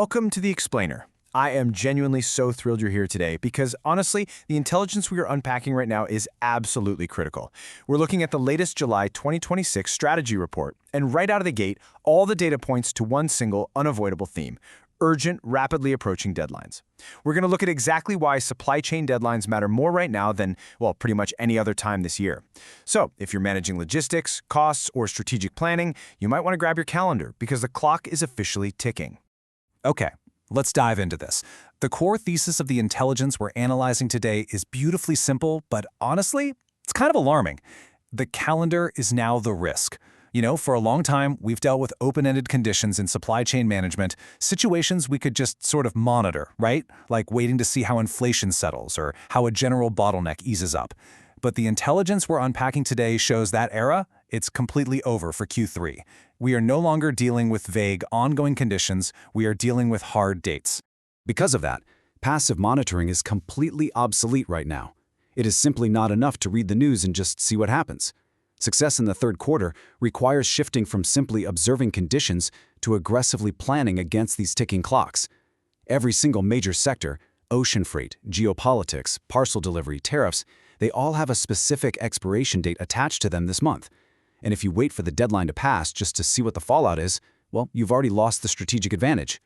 Welcome to The Explainer. I am genuinely so thrilled you're here today because, honestly, the intelligence we are unpacking right now is absolutely critical. We're looking at the latest July 2026 strategy report, and right out of the gate, all the data points to one single, unavoidable theme: urgent, rapidly approaching deadlines. We're going to look at exactly why supply chain deadlines matter more right now than, well, pretty much any other time this year. So, if you're managing logistics, costs, or strategic planning, you might want to grab your calendar because the clock is officially ticking. Okay, let's dive into this. The core thesis of the intelligence we're analyzing today is beautifully simple, but honestly, it's kind of alarming. The calendar is now the risk. For a long time, we've dealt with open-ended conditions in supply chain management, situations we could just sort of monitor, right? Like waiting to see how inflation settles or how a general bottleneck eases up. But the intelligence we're unpacking today shows that era, it's completely over for Q3. We are no longer dealing with vague, ongoing conditions, we are dealing with hard dates. Because of that, passive monitoring is completely obsolete right now. It is simply not enough to read the news and just see what happens. Success in the third quarter requires shifting from simply observing conditions to aggressively planning against these ticking clocks. Every single major sector, ocean freight, geopolitics, parcel delivery, tariffs, they all have a specific expiration date attached to them this month. And if you wait for the deadline to pass just to see what the fallout is, well, you've already lost the strategic advantage.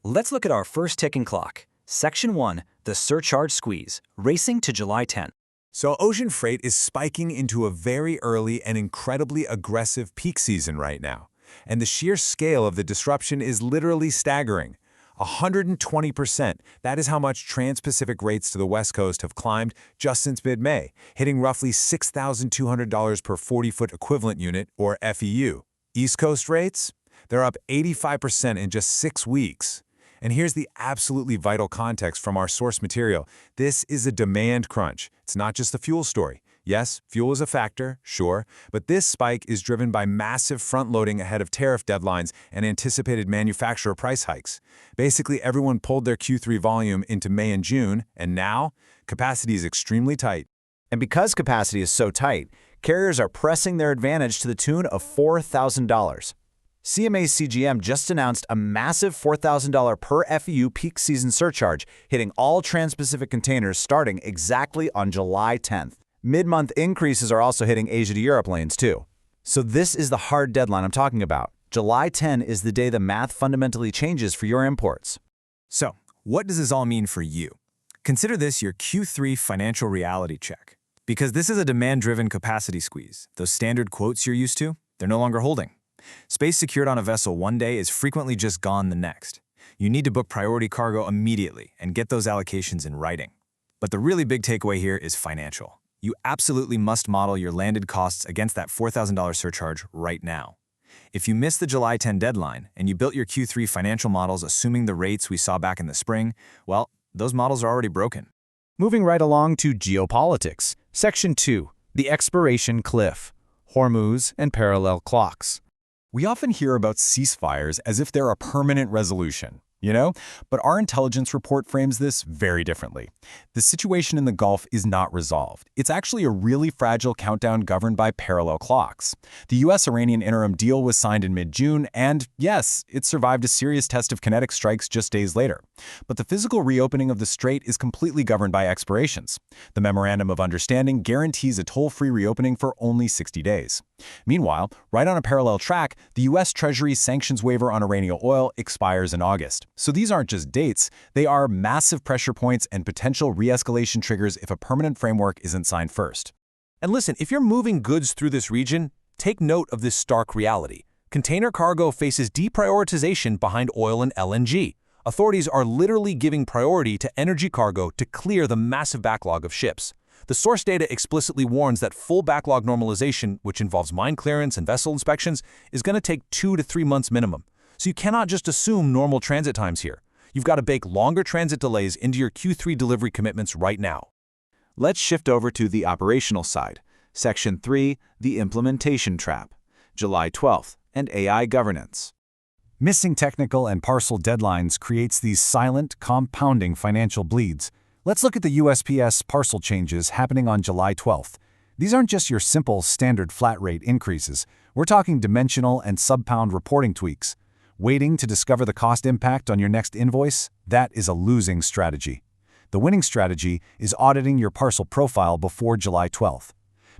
Let's look at our first ticking clock. Section 1, the surcharge squeeze, racing to July 10. So ocean freight is spiking into a very early and incredibly aggressive peak season right now. And the sheer scale of the disruption is literally staggering. 120%. That is how much transpacific rates to the West Coast have climbed just since mid-May, hitting roughly $6,200 per 40-foot equivalent unit, or FEU. East Coast rates? They're up 85% in just 6 weeks. And here's the absolutely vital context from our source material. This is a demand crunch. It's not just a fuel story. Yes, fuel is a factor, sure, but this spike is driven by massive front-loading ahead of tariff deadlines and anticipated manufacturer price hikes. Basically, everyone pulled their Q3 volume into May and June, and now, capacity is extremely tight. And because capacity is so tight, carriers are pressing their advantage to the tune of $4,000. CMA's CGM just announced a massive $4,000 per FEU peak season surcharge, hitting all transpacific containers starting exactly on July 10th. Mid-month increases are also hitting Asia to Europe lanes too. So this is the hard deadline I'm talking about. July 10 is the day the math fundamentally changes for your imports. So, what does this all mean for you? Consider this your Q3 financial reality check. Because this is a demand-driven capacity squeeze. Those standard quotes you're used to, they're no longer holding. Space secured on a vessel one day is frequently just gone the next. You need to book priority cargo immediately and get those allocations in writing. But the really big takeaway here is financial. You absolutely must model your landed costs against that $4,000 surcharge right now. If you miss the July 10 deadline and you built your Q3 financial models assuming the rates we saw back in the spring, well, those models are already broken. Moving right along to geopolitics. Section 2, the expiration cliff, Hormuz and parallel clocks. We often hear about ceasefires as if they're a permanent resolution, But our intelligence report frames this very differently. The situation in the Gulf is not resolved. It's actually a really fragile countdown governed by parallel clocks. The US-Iranian interim deal was signed in mid-June, and yes, it survived a serious test of kinetic strikes just days later. But the physical reopening of the strait is completely governed by expirations. The Memorandum of Understanding guarantees a toll-free reopening for only 60 days. Meanwhile, right on a parallel track, the U.S. Treasury's sanctions waiver on Iranian oil expires in August. So these aren't just dates, they are massive pressure points and potential re-escalation triggers if a permanent framework isn't signed first. And listen, if you're moving goods through this region, take note of this stark reality. Container cargo faces deprioritization behind oil and LNG. Authorities are literally giving priority to energy cargo to clear the massive backlog of ships. The source data explicitly warns that full backlog normalization, which involves mine clearance and vessel inspections, is going to take 2 to 3 months minimum. So you cannot just assume normal transit times here. You've got to bake longer transit delays into your Q3 delivery commitments right now. Let's shift over to the operational side. Section 3, the implementation trap, July 12th, and AI governance. Missing technical and parcel deadlines creates these silent, compounding financial bleeds. Let's look at the USPS parcel changes happening on July 12th. These aren't just your simple, standard flat rate increases. We're talking dimensional and sub-pound reporting tweaks. Waiting to discover the cost impact on your next invoice? That is a losing strategy. The winning strategy is auditing your parcel profile before July 12th.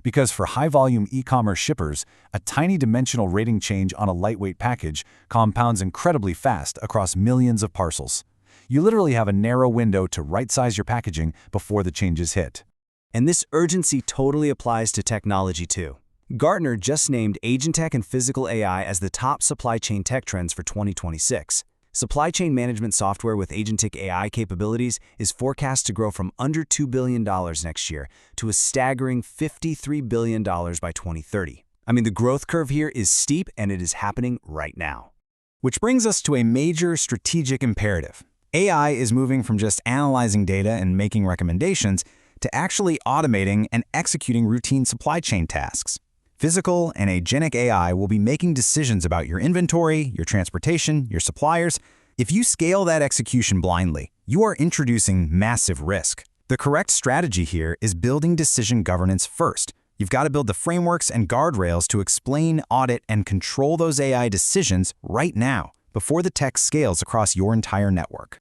Because for high-volume e-commerce shippers, a tiny dimensional rating change on a lightweight package compounds incredibly fast across millions of parcels. You literally have a narrow window to right-size your packaging before the changes hit. And this urgency totally applies to technology too. Gartner just named Agentic and physical AI as the top supply chain tech trends for 2026. Supply chain management software with Agentic AI capabilities is forecast to grow from under $2 billion next year to a staggering $53 billion by 2030. I mean, the growth curve here is steep, and it is happening right now. Which brings us to a major strategic imperative. AI is moving from just analyzing data and making recommendations to actually automating and executing routine supply chain tasks. Physical and agentic AI will be making decisions about your inventory, your transportation, your suppliers. If you scale that execution blindly, you are introducing massive risk. The correct strategy here is building decision governance first. You've got to build the frameworks and guardrails to explain, audit, and control those AI decisions right now, before the tech scales across your entire network.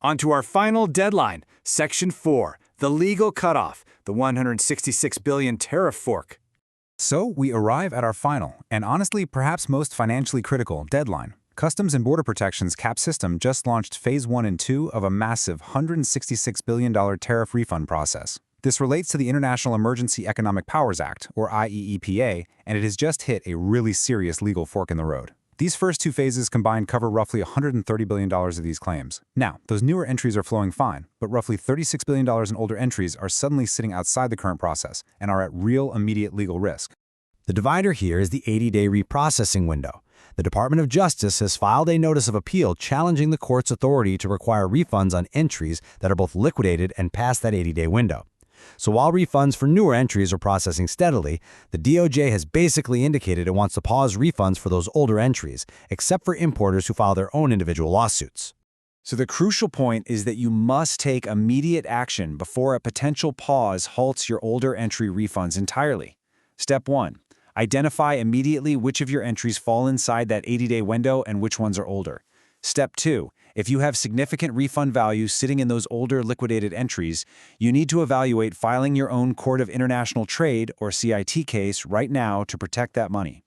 On to our final deadline, Section 4, the legal cutoff, the $166 billion tariff fork. So we arrive at our final, and honestly perhaps most financially critical, deadline. Customs and Border Protection's CAP system just launched Phase 1 and 2 of a massive $166 billion tariff refund process. This relates to the International Emergency Economic Powers Act, or IEEPA, and it has just hit a really serious legal fork in the road. These first two phases combined cover roughly $130 billion of these claims. Now, those newer entries are flowing fine, but roughly $36 billion in older entries are suddenly sitting outside the current process and are at real immediate legal risk. The divider here is the 80-day reprocessing window. The Department of Justice has filed a notice of appeal challenging the court's authority to require refunds on entries that are both liquidated and past that 80-day window. So while refunds for newer entries are processing steadily, the DOJ has basically indicated it wants to pause refunds for those older entries, except for importers who file their own individual lawsuits. So the crucial point is that you must take immediate action before a potential pause halts your older entry refunds entirely. Step 1. Identify immediately which of your entries fall inside that 80-day window and which ones are older. Step 2. If you have significant refund value sitting in those older liquidated entries, you need to evaluate filing your own Court of International Trade, or CIT case, right now to protect that money.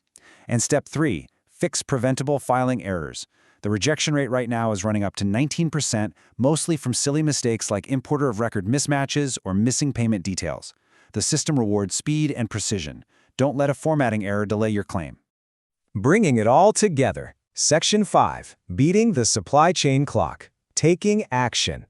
And Step 3. Fix preventable filing errors. The rejection rate right now is running up to 19%, mostly from silly mistakes like importer of record mismatches or missing payment details. The system rewards speed and precision. Don't let a formatting error delay your claim. Bringing it all together. Section 5. Beating the supply chain clock. Taking action.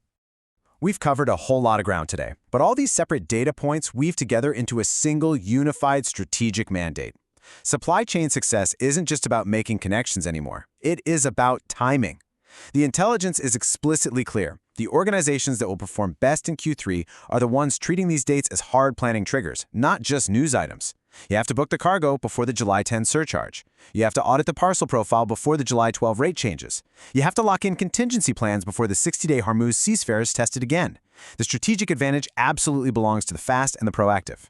We've covered a whole lot of ground today, but all these separate data points weave together into a single unified strategic mandate. Supply chain success isn't just about making connections anymore. It is about timing. The intelligence is explicitly clear. The organizations that will perform best in Q3 are the ones treating these dates as hard planning triggers, not just news items. You have to book the cargo before the July 10 surcharge. You have to audit the parcel profile before the July 12 rate changes. You have to lock in contingency plans before the 60-day Hormuz ceasefire is tested again. The strategic advantage absolutely belongs to the fast and the proactive.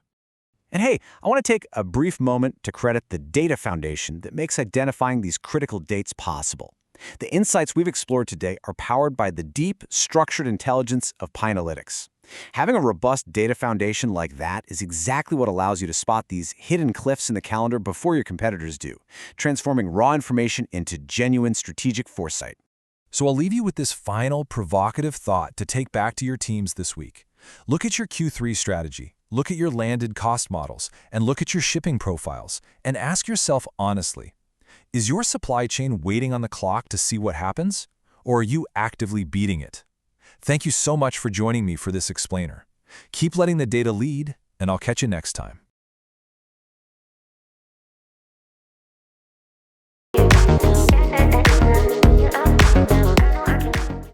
And hey, I want to take a brief moment to credit the data foundation that makes identifying these critical dates possible. The insights we've explored today are powered by the deep, structured intelligence of Pinalytics. Having a robust data foundation like that is exactly what allows you to spot these hidden cliffs in the calendar before your competitors do, transforming raw information into genuine strategic foresight. So I'll leave you with this final provocative thought to take back to your teams this week. Look at your Q3 strategy, look at your landed cost models, and look at your shipping profiles, and ask yourself honestly, is your supply chain waiting on the clock to see what happens, or are you actively beating it? Thank you so much for joining me for this explainer. Keep letting the data lead, and I'll catch you next time.